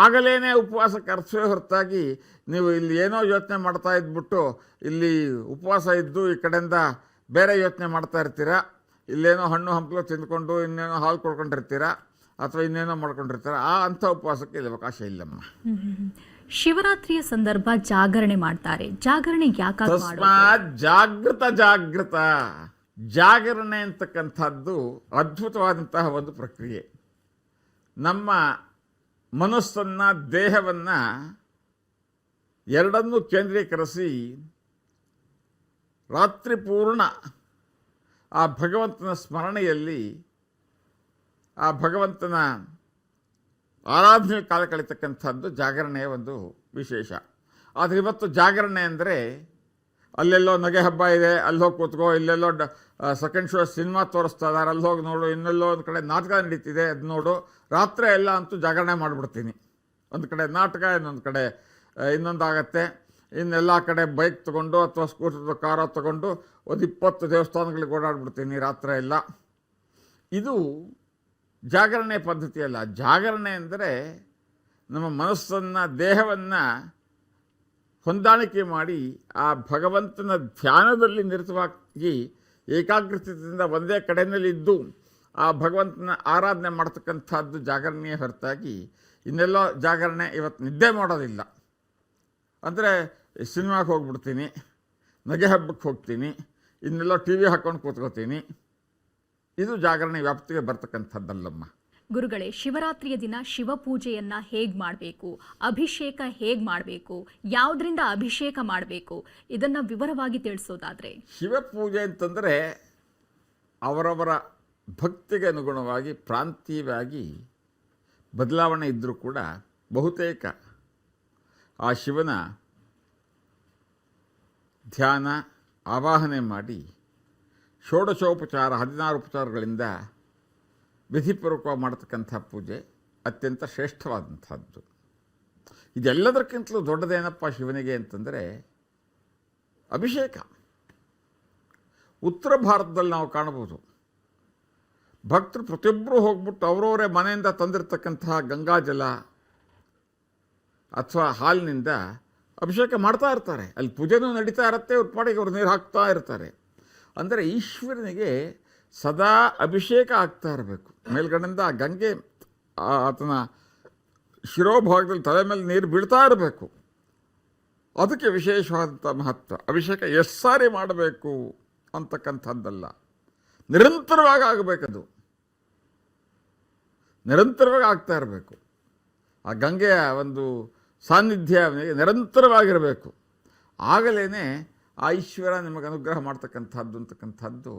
ಆಗಲೇ ಉಪವಾಸಕ್ಕೆ ಅರ್ಥವೇ ಹೊರತಾಗಿ ನೀವು ಇಲ್ಲಿ ಏನೋ ಯೋಚನೆ ಮಾಡ್ತಾ ಇದ್ಬಿಟ್ಟು ಇಲ್ಲಿ ಉಪವಾಸ ಇದ್ದು ಈ ಕಡೆಯಿಂದ ಬೇರೆ ಯೋಚನೆ ಮಾಡ್ತಾ ಇರ್ತೀರ, ಇಲ್ಲೇನೋ ಹಣ್ಣು ಹಂಪಲು ತಿಂದ್ಕೊಂಡು ಇನ್ನೇನೋ ಹಾಲು ಕೊಡ್ಕೊಂಡಿರ್ತೀರ ಅಥವಾ ಇನ್ನೇನೋ ಮಾಡ್ಕೊಂಡಿರ್ತೀರ. ಅಂಥ ಉಪವಾಸಕ್ಕೆ ಇಲ್ಲಿ ಅವಕಾಶ ಇಲ್ಲಮ್ಮ. ಶಿವರಾತ್ರಿಯ ಸಂದರ್ಭ ಜಾಗರಣೆ ಮಾಡ್ತಾರೆ. ಜಾಗರಣೆ ಯಾಕಾಗಿ ಮಾಡೋದು? ಜಾಗೃತ ಜಾಗರಣೆ ಅಂತಕ್ಕಂಥದ್ದು ಅದ್ಭುತವಾದಂತಹ ಒಂದು ಪ್ರಕ್ರಿಯೆ. ನಮ್ಮ ಮನಸ್ಸನ್ನು, ದೇಹವನ್ನು ಎರಡನ್ನೂ ಕೇಂದ್ರೀಕರಿಸಿ ರಾತ್ರಿ ಪೂರ್ಣ ಆ ಭಗವಂತನ ಸ್ಮರಣೆಯಲ್ಲಿ, ಆ ಭಗವಂತನ ಆರಾಧನೆ ಕಾಲ ಕಳೀತಕ್ಕಂಥದ್ದು ಜಾಗರಣೆಯ ಒಂದು ವಿಶೇಷ. ಆದರೆ ಇವತ್ತು ಜಾಗರಣೆ ಅಂದರೆ ಅಲ್ಲೆಲ್ಲೋ ನಗೆ ಹಬ್ಬ ಇದೆ, ಅಲ್ಲಿ ಹೋಗಿ ಕೂತ್ಕೋ, ಇಲ್ಲೆಲ್ಲೋ ಸೆಕೆಂಡ್ ಶೋ ಸಿನಿಮಾ ತೋರಿಸ್ತಾ ಇದ್ದಾರೆ, ಅಲ್ಲಿ ಹೋಗಿ ನೋಡು, ಇನ್ನೆಲ್ಲೋ ಒಂದು ಕಡೆ ನಾಟಕ ನಡೀತಿದೆ ಅದು ನೋಡು, ರಾತ್ರಿ ಎಲ್ಲ ಅಂತೂ ಜಾಗರಣೆ ಮಾಡಿಬಿಡ್ತೀನಿ. ಒಂದು ಕಡೆ ನಾಟಕ, ಇನ್ನೊಂದು ಕಡೆ ಇನ್ನೊಂದಾಗತ್ತೆ, ಇನ್ನೆಲ್ಲ ಕಡೆ ಬೈಕ್ ತೊಗೊಂಡು ಅಥವಾ ಸ್ಕೂಟರ್ ಕಾರೋ ತೊಗೊಂಡು ಒಂದು 20 ದೇವಸ್ಥಾನಗಳಿಗೆ ಓಡಾಡ್ಬಿಡ್ತೀನಿ ರಾತ್ರಿ ಎಲ್ಲ. ಇದು ಜಾಗರಣೆ ಪದ್ಧತಿ ಅಲ್ಲ. ಜಾಗರಣೆ ಅಂದರೆ ನಮ್ಮ ಮನಸ್ಸನ್ನು, ದೇಹವನ್ನು ಹೊಂದಾಣಿಕೆ ಮಾಡಿ ಆ ಭಗವಂತನ ಧ್ಯಾನದಲ್ಲಿ ನಿರತವಾಗಿ ಏಕಾಗ್ರತೆಯಿಂದ ಒಂದೇ ಕಡೆಯಲ್ಲಿದ್ದು ಆ ಭಗವಂತನ ಆರಾಧನೆ ಮಾಡ್ತಕ್ಕಂಥದ್ದು ಜಾಗರಣೆಯ ಹೊರತಾಗಿ ಇನ್ನೆಲ್ಲೋ ಜಾಗರಣೆ ಇವತ್ತು ನಿದ್ದೆ ಮಾಡೋದಿಲ್ಲ. ಅಂದರೆ ಸಿನಿಮಾಗೆ ಹೋಗ್ಬಿಡ್ತೀನಿ, ನಗೆ ಹಬ್ಬಕ್ಕೆ ಹೋಗ್ತೀನಿ, ಇನ್ನೆಲ್ಲೋ ಟಿ ವಿ ಹಾಕ್ಕೊಂಡು ಕೂತ್ಕೋತೀನಿ. ಇದು ಜಾಗರಣೆ ವ್ಯಾಪ್ತಿಗೆ ಬರ್ತಕ್ಕಂಥದ್ದಲ್ಲಮ್ಮ. ಗುರುಗಳೇ, ಶಿವರಾತ್ರಿಯ ದಿನ ಶಿವಪೂಜೆಯನ್ನು ಹೇಗೆ ಮಾಡಬೇಕು, ಅಭಿಷೇಕ ಹೇಗೆ ಮಾಡಬೇಕು, ಯಾವುದರಿಂದ ಅಭಿಷೇಕ ಮಾಡಬೇಕು, ಇದನ್ನು ವಿವರವಾಗಿ ತಿಳಿಸೋದಾದರೆ? ಶಿವಪೂಜೆ ಅಂತಂದರೆ ಅವರವರ ಭಕ್ತಿಗೆ ಅನುಗುಣವಾಗಿ ಪ್ರಾಂತೀಯವಾಗಿ ಬದಲಾವಣೆ ಇದ್ದರೂ ಕೂಡ ಬಹುತೇಕ ಆ ಶಿವನ ಧ್ಯಾನ, ಆವಾಹನೆ ಮಾಡಿ ಷೋಡಶೋಪಚಾರ 16 ಉಪಚಾರಗಳಿಂದ ವಿಧಿಪೂರ್ವಕವಾಗಿ ಮಾಡತಕ್ಕಂಥ ಪೂಜೆ ಅತ್ಯಂತ ಶ್ರೇಷ್ಠವಾದಂಥದ್ದು. ಇದೆಲ್ಲದಕ್ಕಿಂತಲೂ ದೊಡ್ಡದೇನಪ್ಪ ಶಿವನಿಗೆ ಅಂತಂದರೆ ಅಭಿಷೇಕ. ಉತ್ತರ ಭಾರತದಲ್ಲಿ ನಾವು ಕಾಣಬಹುದು, ಭಕ್ತರು ಪ್ರತಿಯೊಬ್ಬರೂ ಹೋಗ್ಬಿಟ್ಟು ಅವರವರೇ ಮನೆಯಿಂದ ತಂದಿರತಕ್ಕಂತಹ ಗಂಗಾಜಲ ಅಥವಾ ಹಾಲಿನಿಂದ ಅಭಿಷೇಕ ಮಾಡ್ತಾ ಇರ್ತಾರೆ. ಅಲ್ಲಿ ಪೂಜೆನೂ ನಡೀತಾ ಇರುತ್ತೆ, ಅವ್ರ ಪಾಡಿಗೆ ಅವ್ರು ನೀರು ಹಾಕ್ತಾ ಇರ್ತಾರೆ. ಅಂದರೆ ಈಶ್ವರನಿಗೆ ಸದಾ ಅಭಿಷೇಕ ಆಗ್ತಾ ಇರಬೇಕು. ಮೇಲ್ಗಡೆಯಿಂದ ಆ ಗಂಗೆ ಆತನ ಶಿರೋಭಾಗದಲ್ಲಿ ತಲೆ ಮೇಲೆ ನೀರು ಬೀಳ್ತಾ ಇರಬೇಕು. ಅದಕ್ಕೆ ವಿಶೇಷವಾದಂಥ ಮಹತ್ವ. ಅಭಿಷೇಕ ಎಷ್ಟು ಸಾರಿ ಮಾಡಬೇಕು ಅಂತಕ್ಕಂಥದ್ದಲ್ಲ, ನಿರಂತರವಾಗಿ ಆಗಬೇಕದು, ನಿರಂತರವಾಗಿ ಆಗ್ತಾ ಇರಬೇಕು. ಆ ಗಂಗೆಯ ಒಂದು ಸಾನ್ನಿಧ್ಯ ಅವನಿಗೆ ನಿರಂತರವಾಗಿರಬೇಕು. ಆಗಲೇ ಆ ಈಶ್ವರ ನಿಮಗೆ ಅನುಗ್ರಹ ಮಾಡ್ತಕ್ಕಂಥದ್ದು ಅಂತಕ್ಕಂಥದ್ದು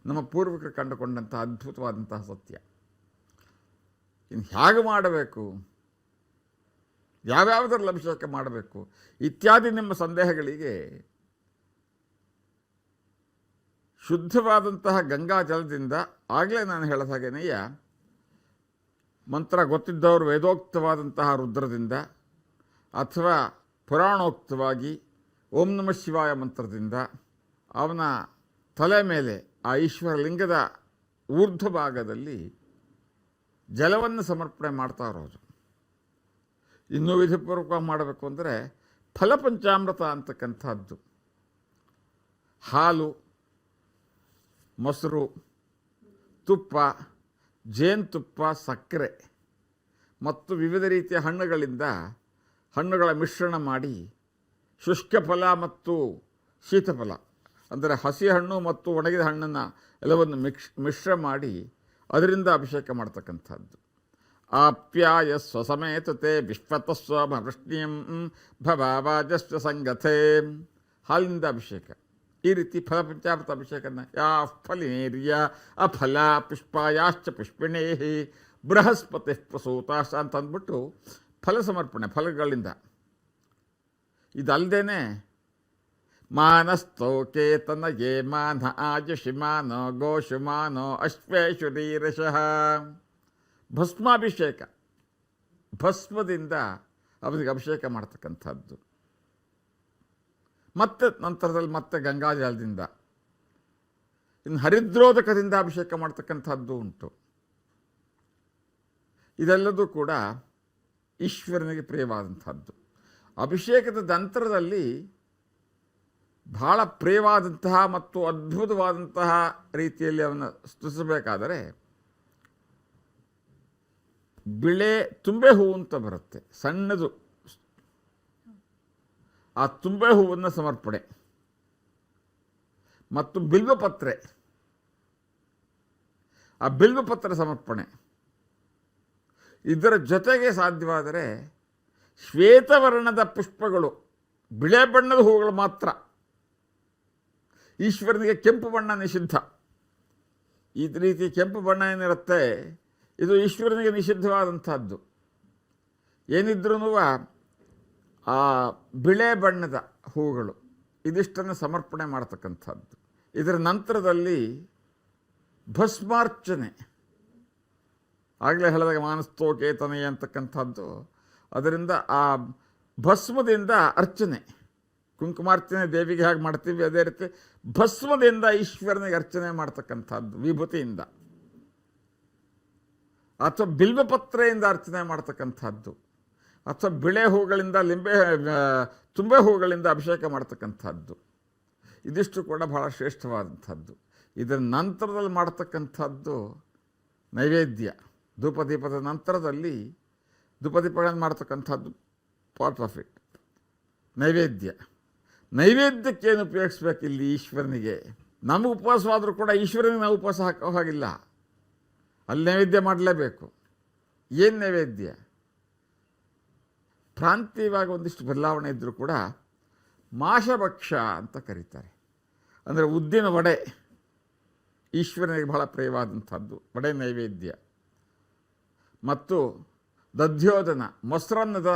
ನಮ್ಮ ಪೂರ್ವಿಕರು ಕಂಡುಕೊಂಡಂಥ ಅದ್ಭುತವಾದಂತಹ ಸತ್ಯ. ಇನ್ನು ಹೇಗೆ ಮಾಡಬೇಕು, ಯಾವ್ಯಾವುದರಲ್ಲಿ ಅಭಿಷೇಕ ಮಾಡಬೇಕು ಇತ್ಯಾದಿ ನಿಮ್ಮ ಸಂದೇಹಗಳಿಗೆ ಶುದ್ಧವಾದಂತಹ ಗಂಗಾ ಜಲದಿಂದ, ಆಗಲೇ ನಾನು ಹೇಳಿದ ಹಾಗೇನೆಯ ಮಂತ್ರ ಗೊತ್ತಿದ್ದವರು ವೇದೋಕ್ತವಾದಂತಹ ರುದ್ರದಿಂದ ಅಥವಾ ಪುರಾಣೋಕ್ತವಾಗಿ ಓಂ ನಮಃ ಶಿವಾಯ ಮಂತ್ರದಿಂದ ಅವನ ತಲೆ ಮೇಲೆ ಆ ಈಶ್ವರ ಲಿಂಗದ ಊರ್ಧ್ವ ಭಾಗದಲ್ಲಿ ಜಲವನ್ನು ಸಮರ್ಪಣೆ ಮಾಡ್ತಾ ಇರೋದು. ಇನ್ನೂ ವಿಧಿಪೂರ್ವಕವಾಗಿ ಮಾಡಬೇಕು ಅಂದರೆ ಫಲಪಂಚಾಮೃತ ಅಂತಕ್ಕಂಥದ್ದು, ಹಾಲು, ಮೊಸರು, ತುಪ್ಪ, ಜೇನುತುಪ್ಪ, ಸಕ್ಕರೆ ಮತ್ತು ವಿವಿಧ ರೀತಿಯ ಹಣ್ಣುಗಳ ಮಿಶ್ರಣ ಮಾಡಿ ಶುಷ್ಕ ಫಲ ಮತ್ತು ಶೀತಫಲ ಅಂದರೆ ಹಸಿ ಹಣ್ಣು ಮತ್ತು ಒಣಗಿದ ಹಣ್ಣನ್ನು ಎಲ್ಲವನ್ನು ಮಿಶ್ರ ಮಾಡಿ ಅದರಿಂದ ಅಭಿಷೇಕ ಮಾಡ್ತಕ್ಕಂಥದ್ದು. ಆಪ್ಯಾಯ ಸ್ವಸಮೇತತೆ ವಿಶ್ವತಸ್ವ ವೃಷ್ಣಿಯಂ ಭವಾಜಸ್ವ ಸಂಗಥೆ, ಹಾಲಿನಿಂದ ಅಭಿಷೇಕ. ಈ ರೀತಿ ಫಲಪಂಚಾಮೃತ ಅಭಿಷೇಕನ ಯಾ ಫಲಿನೇರ್ಯ ಅಫಲ ಪುಷ್ಪಾಯಾಶ್ಚ ಪುಷ್ಪಿಣೇ ಬೃಹಸ್ಪತಿ ಪ್ರಸೂತಾಶ ಅಂತ ಅಂದ್ಬಿಟ್ಟು ಫಲ ಸಮರ್ಪಣೆ, ಫಲಗಳಿಂದ. ಇದಲ್ಲದೇ ಮಾನಸ್ತೋಕೇತನ ಯೇ ಮಾನ ಆಯುಷಿಮಾನೋ ಗೋಷುಮಾನೋ ಅಶ್ವೇಶುರೀರಶಃ, ಭಸ್ಮಾಭಿಷೇಕ, ಭಸ್ಮದಿಂದ ಅವನಿಗೆ ಅಭಿಷೇಕ ಮಾಡ್ತಕ್ಕಂಥದ್ದು. ಮತ್ತೆ ನಂತರದಲ್ಲಿ ಮತ್ತೆ ಗಂಗಾಜಲದಿಂದ, ಇನ್ನು ಹರಿದ್ರೋದಕದಿಂದ ಅಭಿಷೇಕ ಮಾಡ್ತಕ್ಕಂಥದ್ದು ಉಂಟು. ಇದೆಲ್ಲದೂ ಕೂಡ ಈಶ್ವರನಿಗೆ ಪ್ರಿಯವಾದಂಥದ್ದು. ಅಭಿಷೇಕದ ನಂತರದಲ್ಲಿ ಬಹಳ ಪ್ರಿಯವಾದಂತಹ ಮತ್ತು ಅದ್ಭುತವಾದಂತಹ ರೀತಿಯಲ್ಲಿ ಅವನ್ನ ಸ್ತುತಿಸಬೇಕಾದರೆ ಬಿಳೆ ತುಂಬೆ ಹೂವು ಅಂತ ಬರುತ್ತೆ, ಸಣ್ಣದು. ಆ ತುಂಬೆ ಹೂವನ್ನು ಸಮರ್ಪಣೆ ಮತ್ತು ಬಿಲ್ವಪತ್ರೆ, ಆ ಬಿಲ್ವಪತ್ರ ಸಮರ್ಪಣೆ, ಇದರ ಜೊತೆಗೆ ಸಾಧ್ಯವಾದರೆ ಶ್ವೇತವರ್ಣದ ಪುಷ್ಪಗಳು, ಬಿಳೆ ಬಣ್ಣದ ಹೂಗಳು ಮಾತ್ರ. ಈಶ್ವರನಿಗೆ ಕೆಂಪು ಬಣ್ಣ ನಿಷಿದ್ಧ. ಈ ರೀತಿ ಕೆಂಪು ಬಣ್ಣ ಏನಿರುತ್ತೆ ಇದು ಈಶ್ವರನಿಗೆ ನಿಷಿದ್ಧವಾದಂಥದ್ದು. ಏನಿದ್ರೂ ಆ ಬಿಳೆ ಬಣ್ಣದ ಹೂಗಳು ಇದಿಷ್ಟನ್ನು ಸಮರ್ಪಣೆ ಮಾಡ್ತಕ್ಕಂಥದ್ದು. ಇದರ ನಂತರದಲ್ಲಿ ಭಸ್ಮಾರ್ಚನೆ, ಆಗಲೇ ಹೇಳಿದಾಗ ಮಾನಸ್ತೋಕೇತನೆಯ ಅಂತಕ್ಕಂಥದ್ದು, ಅದರಿಂದ ಆ ಭಸ್ಮದಿಂದ ಅರ್ಚನೆ, ಕುಂಕುಮಾರ್ಚನೆ ದೇವಿಗೆ ಹೇಗೆ ಮಾಡ್ತೀವಿ ಅದೇ ರೀತಿ ಭಸ್ಮದಿಂದ ಈಶ್ವರನಿಗೆ ಅರ್ಚನೆ ಮಾಡ್ತಕ್ಕಂಥದ್ದು, ವಿಭೂತಿಯಿಂದ ಅಥವಾ ಬಿಲ್ವಪತ್ರೆಯಿಂದ ಅರ್ಚನೆ ಮಾಡ್ತಕ್ಕಂಥದ್ದು, ಅಥವಾ ಬಿಳೆ ಹೂಗಳಿಂದ ತುಂಬೆ ಹೂಗಳಿಂದ ಅಭಿಷೇಕ ಮಾಡ್ತಕ್ಕಂಥದ್ದು. ಇದಿಷ್ಟು ಕೂಡ ಬಹಳ ಶ್ರೇಷ್ಠವಾದಂಥದ್ದು. ಇದರ ನಂತರದಲ್ಲಿ ಮಾಡ್ತಕ್ಕಂಥದ್ದು ನೈವೇದ್ಯ. ಧೂಪದೀಪದ ನಂತರದಲ್ಲಿ ಧೂಪದೀಪಗಳನ್ನು ಮಾಡ್ತಕ್ಕಂಥದ್ದು ಪಾರ್ಟ್ ಆಫ್ ಇಟ್. ನೈವೇದ್ಯಕ್ಕೇನು ಉಪಯೋಗಿಸ್ಬೇಕು ಇಲ್ಲಿ ಈಶ್ವರನಿಗೆ? ನಮಗೆ ಉಪವಾಸವಾದರೂ ಕೂಡ ಈಶ್ವರನಿಗೆ ನಾವು ಉಪವಾಸ ಹಾಕೋ ಹಾಗಿಲ್ಲ, ಅಲ್ಲಿ ನೈವೇದ್ಯ ಮಾಡಲೇಬೇಕು. ಏನು ನೈವೇದ್ಯ? ಪ್ರಾಂತೀಯವಾಗಿ ಒಂದಿಷ್ಟು ಬದಲಾವಣೆ ಇದ್ದರೂ ಕೂಡ ಮಾಶಭಕ್ಷ ಅಂತ ಕರೀತಾರೆ. ಅಂದರೆ ಉದ್ದಿನ ವಡೆ ಈಶ್ವರನಿಗೆ ಬಹಳ ಪ್ರಿಯವಾದಂಥದ್ದು, ವಡೆ ನೈವೇದ್ಯ. ಮತ್ತು ದಧ್ಯೋದನ, ಮೊಸರನ್ನದ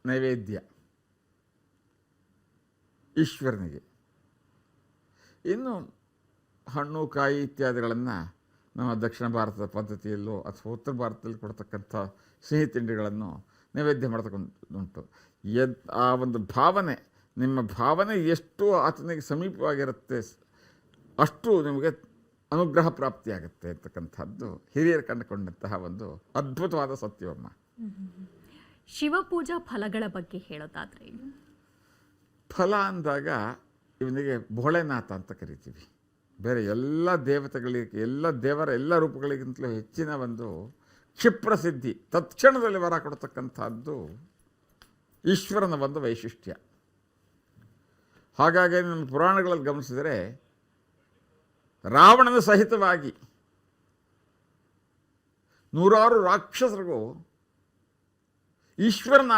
ನೈವೇದ್ಯ ಈಶ್ವರನಿಗೆ. ಇನ್ನು ಹಣ್ಣು ಕಾಯಿ ಇತ್ಯಾದಿಗಳನ್ನು ನಮ್ಮ ದಕ್ಷಿಣ ಭಾರತದ ಪದ್ಧತಿಯಲ್ಲೋ ಅಥವಾ ಉತ್ತರ ಭಾರತದಲ್ಲಿ ಕೊಡ್ತಕ್ಕಂಥ ಸಿಹಿ ತಿಂಡಿಗಳನ್ನು ನೈವೇದ್ಯ ಮಾಡ್ತಕ್ಕಂಥದ್ದುಂಟು. ಆ ಒಂದು ಭಾವನೆ, ನಿಮ್ಮ ಭಾವನೆ ಎಷ್ಟು ಆತನಿಗೆ ಸಮೀಪವಾಗಿರುತ್ತೆ ಅಷ್ಟು ನಿಮಗೆ ಅನುಗ್ರಹ ಪ್ರಾಪ್ತಿಯಾಗುತ್ತೆ ಅಂತಕ್ಕಂಥದ್ದು ಹಿರಿಯರು ಕಂಡುಕೊಂಡಂತಹ ಒಂದು ಅದ್ಭುತವಾದ ಸತ್ಯವಮ್ಮ. ಶಿವಪೂಜಾ ಫಲಗಳ ಬಗ್ಗೆ ಹೇಳೋದಾದ್ರೆ, ಫಲ ಅಂದಾಗ ಇವನಿಗೆ ಭೋಳೆನಾಥ ಅಂತ ಕರಿತೀವಿ. ಬೇರೆ ಎಲ್ಲ ದೇವತೆಗಳಿಗೆ, ಎಲ್ಲ ದೇವರ ಎಲ್ಲ ರೂಪಗಳಿಗಿಂತಲೂ ಹೆಚ್ಚಿನ ಒಂದು ಕ್ಷಿಪ್ರಸಿದ್ಧಿ, ತತ್ಕ್ಷಣದಲ್ಲಿ ವರ ಕೊಡ್ತಕ್ಕಂಥದ್ದು ಈಶ್ವರನ ಒಂದು ವೈಶಿಷ್ಟ್ಯ. ಹಾಗಾಗಿ ನಮ್ಮ ಪುರಾಣಗಳಲ್ಲಿ ಗಮನಿಸಿದರೆ ರಾವಣನ ಸಹಿತವಾಗಿ ನೂರಾರು ರಾಕ್ಷಸರಿಗೂ ಈಶ್ವರನ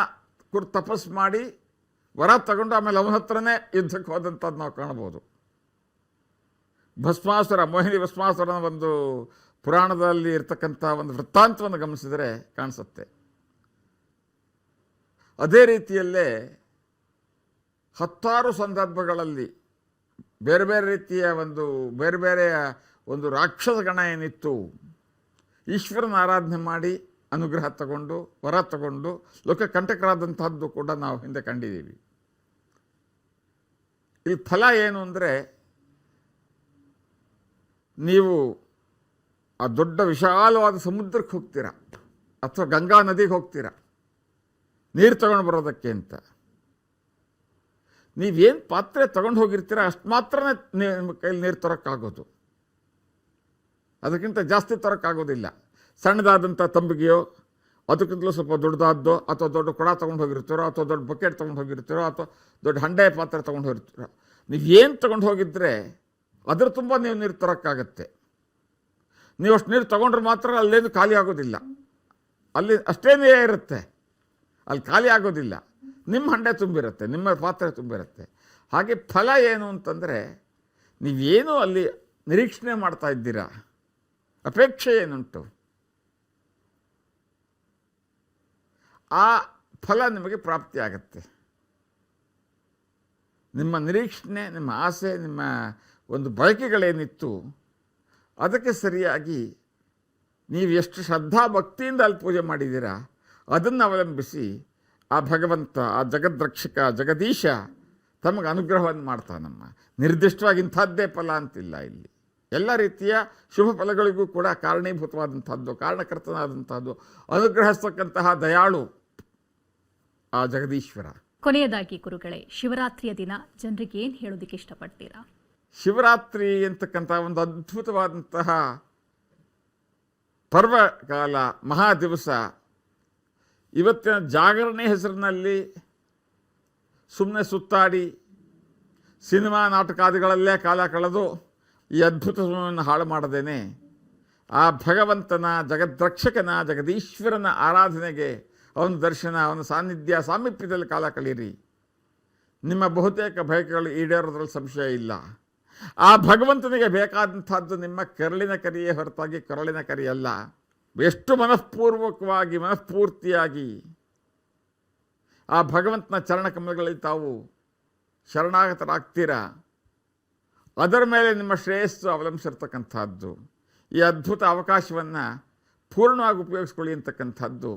ಕುರಿತು ತಪಸ್ಸು ಮಾಡಿ ವರ ತಗೊಂಡು ಆಮೇಲೆ ಅವನ ಹತ್ರನೇ ಯುದ್ಧಕ್ಕೆ ಹೋದಂಥದ್ದು ನಾವು ಕಾಣ್ಬೋದು. ಭಸ್ಮಾಸುರ, ಮೋಹಿನಿ ಭಸ್ಮಾಸುರನ ಒಂದು ಪುರಾಣದಲ್ಲಿ ಇರ್ತಕ್ಕಂಥ ಒಂದು ವೃತ್ತಾಂತವನ್ನು ಗಮನಿಸಿದರೆ ಕಾಣಿಸುತ್ತೆ. ಅದೇ ರೀತಿಯಲ್ಲೇ ಹತ್ತಾರು ಸಂದರ್ಭಗಳಲ್ಲಿ ಬೇರೆ ಬೇರೆ ರೀತಿಯ ಬೇರೆ ಬೇರೆಯ ಒಂದು ರಾಕ್ಷಸ ಗಣ ಏನಿತ್ತು, ಈಶ್ವರನ ಆರಾಧನೆ ಮಾಡಿ ಅನುಗ್ರಹ ತಗೊಂಡು ವರ ತಗೊಂಡು ಲೋಕಕಂಟಕರಾದಂತಹದ್ದು ಕೂಡ ನಾವು ಹಿಂದೆ ಕಂಡಿದ್ದೀವಿ. ಈ ಫಲ ಏನು ಅಂದರೆ, ನೀವು ಆ ದೊಡ್ಡ ವಿಶಾಲವಾದ ಸಮುದ್ರಕ್ಕೆ ಹೋಗ್ತೀರ ಅಥವಾ ಗಂಗಾ ನದಿಗೆ ಹೋಗ್ತೀರ ನೀರು ತಗೊಂಡು ಬರೋದಕ್ಕೆ ಅಂತ. ನೀವೇನು ಪಾತ್ರೆ ತಗೊಂಡು ಹೋಗಿರ್ತೀರ ಅಷ್ಟು ಮಾತ್ರ ನಿಮ್ಮ ಕೈಲಿ ನೀರು ತರೋಕ್ಕಾಗೋದು, ಅದಕ್ಕಿಂತ ಜಾಸ್ತಿ ತರೋಕ್ಕಾಗೋದಿಲ್ಲ. ಸಣ್ಣದಾದಂಥ ತಂಬಿಗೆಯೋ ಅದಕ್ಕಿಂತಲೂ ಸ್ವಲ್ಪ ದೊಡ್ಡದಾದ್ದೋ ಅಥವಾ ದೊಡ್ಡ ಕೊಡ ತೊಗೊಂಡು ಹೋಗಿರ್ತೀರೋ ಅಥವಾ ದೊಡ್ಡ ಬಕೆಟ್ ತೊಗೊಂಡು ಹೋಗಿರ್ತೀರೋ ಅಥವಾ ದೊಡ್ಡ ಹಂಡೆ ಪಾತ್ರೆ ತೊಗೊಂಡು ಹೋಗಿರ್ತೀರೋ, ನೀವೇನು ತೊಗೊಂಡು ಹೋಗಿದ್ರೆ ಅದ್ರ ತುಂಬ ನೀವು ನೀರು ತರೋಕ್ಕಾಗತ್ತೆ. ನೀವು ಅಷ್ಟು ನೀರು ತೊಗೊಂಡ್ರೆ ಮಾತ್ರ ಅಲ್ಲೇನು ಖಾಲಿ ಆಗೋದಿಲ್ಲ, ಅಲ್ಲಿ ಅಷ್ಟೇ ನೀರೇ ಇರುತ್ತೆ, ಅಲ್ಲಿ ಖಾಲಿ ಆಗೋದಿಲ್ಲ. ನಿಮ್ಮ ಹಂಡೆ ತುಂಬಿರುತ್ತೆ, ನಿಮ್ಮ ಪಾತ್ರೆ ತುಂಬಿರುತ್ತೆ. ಹಾಗೆ ಫಲ ಏನು ಅಂತಂದರೆ, ನೀವೇನು ಅಲ್ಲಿ ನಿರೀಕ್ಷಣೆ ಮಾಡ್ತಾ ಇದ್ದೀರಾ, ಅಪೇಕ್ಷೆ ಏನುಂಟು, ಆ ಫಲ ನಿಮಗೆ ಪ್ರಾಪ್ತಿಯಾಗತ್ತೆ. ನಿಮ್ಮ ನಿರೀಕ್ಷಣೆ, ನಿಮ್ಮ ಆಸೆ, ನಿಮ್ಮ ಒಂದು ಬಯಕೆಗಳೇನಿತ್ತು ಅದಕ್ಕೆ ಸರಿಯಾಗಿ ನೀವು ಎಷ್ಟು ಶ್ರದ್ಧಾ ಭಕ್ತಿಯಿಂದ ಅಲ್ಲಿ ಪೂಜೆ ಮಾಡಿದ್ದೀರಾ ಅದನ್ನು ಅವಲಂಬಿಸಿ ಆ ಭಗವಂತ, ಆ ಜಗದ್ರಕ್ಷಕ, ಜಗದೀಶ ತಮಗೆ ಅನುಗ್ರಹವನ್ನು ಮಾಡ್ತಾನಮ್ಮ. ನಿರ್ದಿಷ್ಟವಾಗಿ ಇಂಥದ್ದೇ ಫಲ ಅಂತಿಲ್ಲ ಇಲ್ಲಿ. ಎಲ್ಲ ರೀತಿಯ ಶುಭ ಫಲಗಳಿಗೂ ಕೂಡ ಕಾರಣೀಭೂತವಾದಂಥದ್ದು, ಕಾರಣಕರ್ತನಾದಂಥದ್ದು, ಅನುಗ್ರಹಿಸ್ತಕ್ಕಂತಹ ದಯಾಳು ಆ ಜಗದೀಶ್ವರ. ಕೊನೆಯದಾಗಿ ಗುರುಗಳೇ, ಶಿವರಾತ್ರಿಯ ದಿನ ಜನರಿಗೆ ಏನು ಹೇಳೋದಕ್ಕೆ ಇಷ್ಟಪಡ್ತೀರಾ? ಶಿವರಾತ್ರಿ ಅಂತಕ್ಕಂಥ ಒಂದು ಅದ್ಭುತವಾದಂತಹ ಪರ್ವಕಾಲ, ಮಹಾ ದಿವಸ. ಇವತ್ತಿನ ಜಾಗರಣೆ ಹೆಸರಿನಲ್ಲಿ ಸುಮ್ಮನೆ ಸುತ್ತಾಡಿ ಸಿನಿಮಾ ನಾಟಕಾದಿಗಳಲ್ಲೇ ಕಾಲ ಕಳೆದು ಈ ಅದ್ಭುತ ಸಮಯವನ್ನು ಹಾಳು ಮಾಡದೇನೆ ಆ ಭಗವಂತನ, ಜಗದ್ರಕ್ಷಕನ, ಜಗದೀಶ್ವರನ ಆರಾಧನೆಗೆ, ಅವನ ದರ್ಶನ, ಅವನ ಸಾನ್ನಿಧ್ಯ, ಸಾಮೀಪ್ಯದಲ್ಲಿ ಕಾಲ ಕಳೀರಿ. ನಿಮ್ಮ ಬಹುತೇಕ ಬಯಕೆಗಳು ಈಡೇರೋದ್ರಲ್ಲಿ ಸಂಶಯ ಇಲ್ಲ. ಆ ಭಗವಂತನಿಗೆ ಬೇಕಾದಂಥದ್ದು ನಿಮ್ಮ ಕರಳಿನ ಕರಿಯೇ ಹೊರತಾಗಿ ಕರಳಿನ ಕರಿಯಲ್ಲ. ಎಷ್ಟು ಮನಃಪೂರ್ವಕವಾಗಿ, ಮನಃಪೂರ್ತಿಯಾಗಿ ಆ ಭಗವಂತನ ಚರಣಕಮಲಗಳಲ್ಲಿ ತಾವು ಶರಣಾಗತರಾಗ್ತೀರಾ, ಅದರ ಮೇಲೆ ನಿಮ್ಮ ಶ್ರೇಯಸ್ಸು ಅವಲಂಬಿಸಿರ್ತಕ್ಕಂಥದ್ದು. ಈ ಅದ್ಭುತ ಅವಕಾಶವನ್ನು ಪೂರ್ಣವಾಗಿ ಉಪಯೋಗಿಸ್ಕೊಳ್ಳಿ ಅಂತಕ್ಕಂಥದ್ದು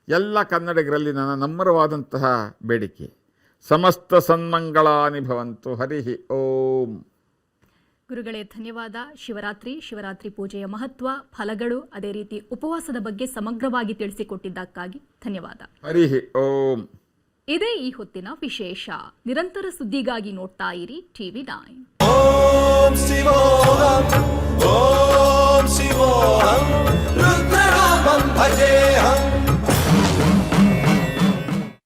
ಎಲ್ಲ ಕನ್ನಡಿಗರಲ್ಲಿ ನನ್ನ ನಮ್ರವಾದಂತಹ ಬೇಡಿಕೆ. ಸಮಸ್ತ ಸನ್ಮಂಗಳಾನಿ ಭವಂತು. ಹರಿ ಓಂ. ಗುರುಗಳೇ, ಧನ್ಯವಾದ. ಶಿವರಾತ್ರಿ ಪೂಜೆಯ ಮಹತ್ವ, ಫಲಗಳು, ಅದೇ ರೀತಿ ಉಪವಾಸದ ಬಗ್ಗೆ ಸಮಗ್ರವಾಗಿ ತಿಳಿಸಿಕೊಟ್ಟಿದ್ದಕ್ಕಾಗಿ ಧನ್ಯವಾದ. ಹರಿ ಓಂ. ಇದೇ ಈ ಹೊತ್ತಿನ ವಿಶೇಷ. ನಿರಂತರ ಸುದ್ದಿಗಾಗಿ ನೋಡ್ತಾ ಇರಿ TV9. ಓಂ ಶಿವೋಹಂ, ಓಂ ಶಿವೋಹಂ, ರುದ್ರನಾಮಂ ಭಜೇಹಂ.